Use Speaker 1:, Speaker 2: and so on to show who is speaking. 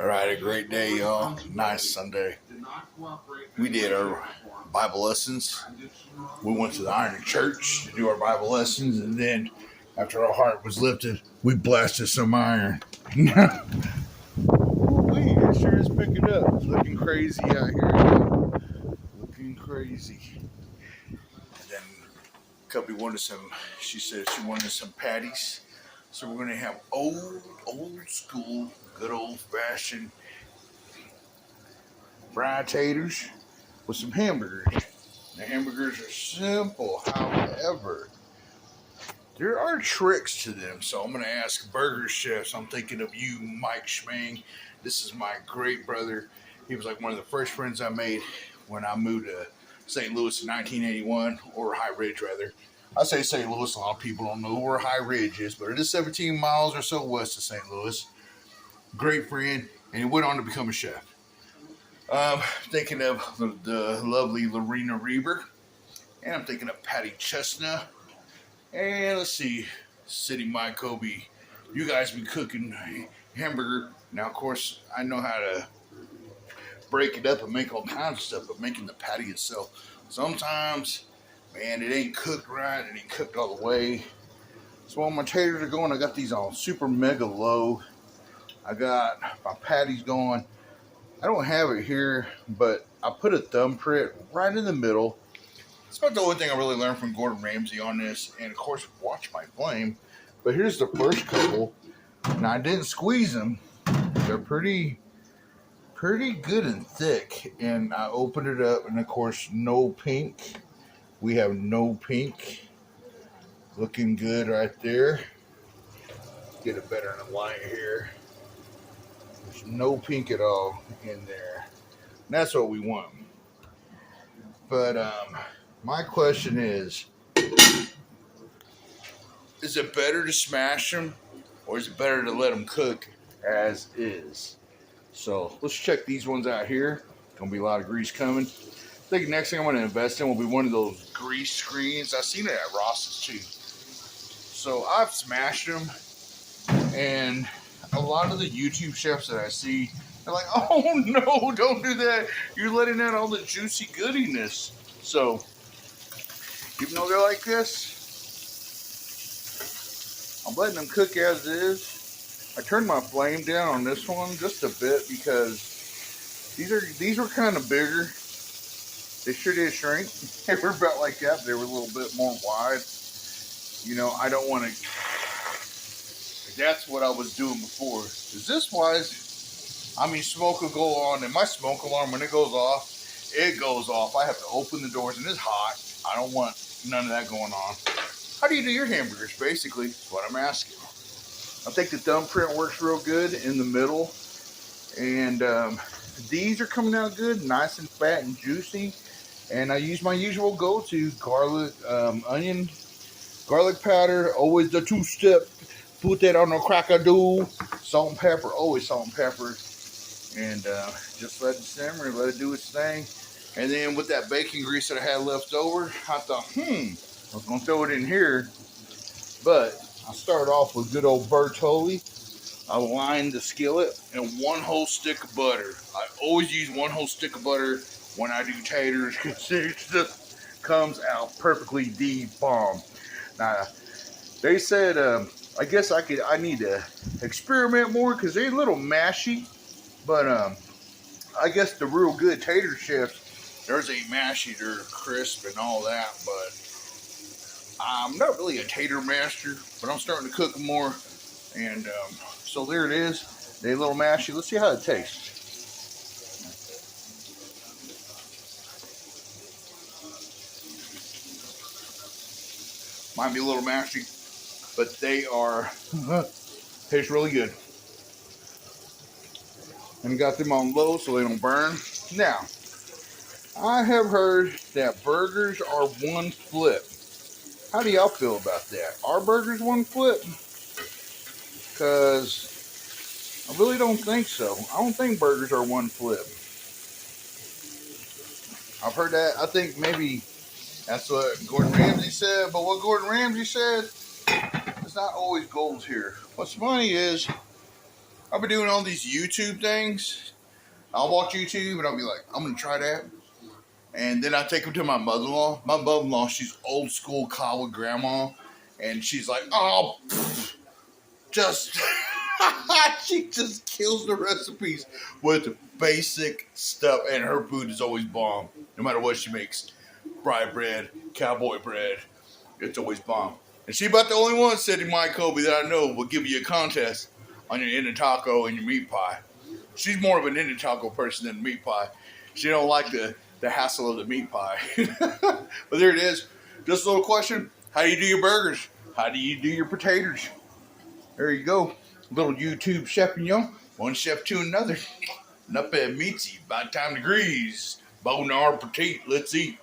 Speaker 1: All right, a great day, y'all. Nice Sunday. We did our Bible lessons. We went to the Iron Church to do our Bible lessons, and then after our heart was lifted, we blasted some iron. We sure is picking up. It's looking crazy out here, y'all. Looking crazy. And then Cubby wanted some. She said she wanted some patties. So we're gonna have old school, good old fashioned fried taters with some hamburgers. The hamburgers are simple, however, there are tricks to them. So I'm gonna ask burger chefs. I'm thinking of you, Mike Schmang. This is my great brother. He was like one of the first friends I made when I moved to St. Louis in 1981, or High Ridge rather. I say St. Louis, a lot of people don't know where High Ridge is, but it is 17 miles or so west of St. Louis. Great friend, and he went on to become a chef. Thinking of the lovely Lorena Reber, and I'm thinking of Patty Chestnut, and let's see, City Mike Kobe. You guys been cooking hamburger. Now, of course, I know how to break it up and make all kinds of stuff, but making the patty itself, sometimes, man, it ain't cooked right. It ain't cooked all the way. So while my taters are going, I got these on super mega low. I got my patties going. I don't have it here, but I put a thumbprint right in the middle. It's about the only thing I really learned from Gordon Ramsay on this, and of course, watch my flame. But here's the first couple. Now, I didn't squeeze them. They're pretty good and thick. And I opened it up, and of course, no pink. We have no pink. Looking good right there. Get it better in the light here. There's no pink at all in there. And that's what we want. But my question is it better to smash them, or is it better to let them cook as is? So let's check these ones out here. Gonna be a lot of grease coming. I think the next thing I'm gonna invest in will be one of those grease screens. I've seen it at Ross's too. So I've smashed them, and a lot of the YouTube chefs that I see, they're like, oh no, don't do that. You're letting out all the juicy goodiness. So, even though they're like this, I'm letting them cook as is. I turned my flame down on this one just a bit because these were kind of bigger. They sure did shrink. They were about like that. They were a little bit more wide. You know, I don't want to. That's what I was doing before. Is this wise? I mean, smoke will go on, and my smoke alarm, when it goes off, it goes off. I have to open the doors, and it's hot. I don't want none of that going on. How do you do your hamburgers, basically? That's what I'm asking. I think the thumbprint works real good in the middle. And these are coming out good, nice and fat and juicy. And I use my usual go-to garlic, onion, garlic powder, always the two-step. Put that on the crack-a-doo. Salt and pepper, always salt and pepper. And just let it simmer, let it do its thing. And then with that bacon grease that I had left over, I thought, I was going to throw it in here. But I started off with good old Bertolli. I lined the skillet and one whole stick of butter. I always use one whole stick of butter when I do taters because it just comes out perfectly bomb. Now, they said, I guess I need to experiment more because they're a little mashy. But I guess the real good tater chefs, theirs ain't mashy, they're crisp and all that. But I'm not really a tater master, but I'm starting to cook more. And so there it is. They're a little mashy. Let's see how it tastes. Might be a little mashy, but they are, taste really good. And got them on low so they don't burn. Now, I have heard that burgers are one flip. How do y'all feel about that? Are burgers one flip? Because I really don't think so. I don't think burgers are one flip. I've heard that. I think maybe that's what Gordon Ramsay said. But what Gordon Ramsay said, it's not always gold here. What's funny is I've been doing all these YouTube things. I'll watch YouTube and I'll be like, I'm gonna try that. And then I take them to my mother-in-law. My mother-in-law, she's old school Kawa grandma. And she's like, oh, just, she just kills the recipes with basic stuff. And her food is always bomb, no matter what she makes. Rye bread, cowboy bread, it's always bomb. And she about the only one, said in my Kobe, that I know will give you a contest on your inner taco and your meat pie. She's more of an inner taco person than meat pie. She don't like the hassle of the meat pie. But there it is. Just a little question. How do you do your burgers? How do you do your potatoes? There you go. Little YouTube chef, you know. One chef to another. Nuppe meatsy. By time degrees. Bon appetit. Let's eat.